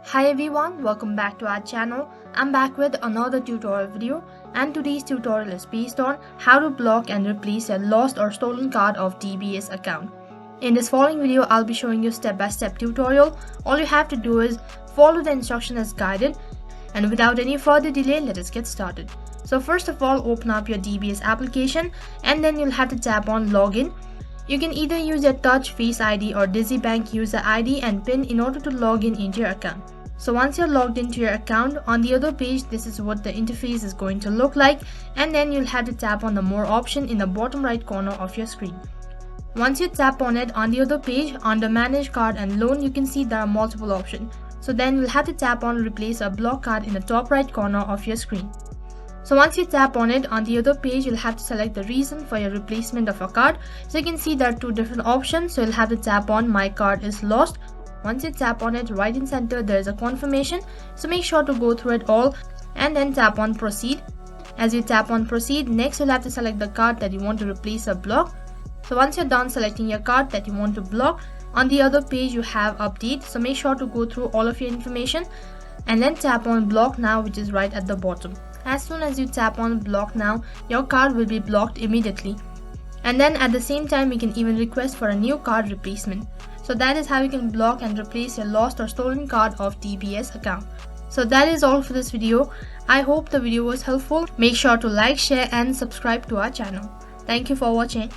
Hi everyone, welcome back to our channel. I'm back with another tutorial video, and today's tutorial is based on how to block and replace a lost or stolen card of DBS account. In this following video, I'll be showing you step-by-step tutorial. All you have to do is follow the instruction as guided, and without any further delay, let us get started. So first of all, open up your DBS application and then you'll have to tap on login. You can either use your touch, face ID or Digibank user ID and PIN in order to log in into your account. So once you're logged into your account, on the other page, this is what the interface is going to look like, and then you'll have to tap on the more option in the bottom right corner of your screen. Once you tap on it, on the other page, under manage card and loan, you can see there are multiple options. So then you'll have to tap on replace a block card in the top right corner of your screen. So once you tap on it, on the other page, you'll have to select the reason for your replacement of a card. So you can see there are two different options. So you'll have to tap on my card is lost. Once you tap on it, right in center, there is a confirmation. So make sure to go through it all and then tap on proceed. As you tap on proceed, next you'll have to select the card that you want to replace or block. So once you're done selecting your card that you want to block, on the other page you have update. So make sure to go through all of your information and then tap on block now, which is right at the bottom. As soon as you tap on block now, your card will be blocked immediately. And then at the same time, you can even request for a new card replacement. So that is how you can block and replace your lost or stolen card of DBS account. So that is all for this video. I hope the video was helpful. Make sure to like, share and subscribe to our channel. Thank you for watching.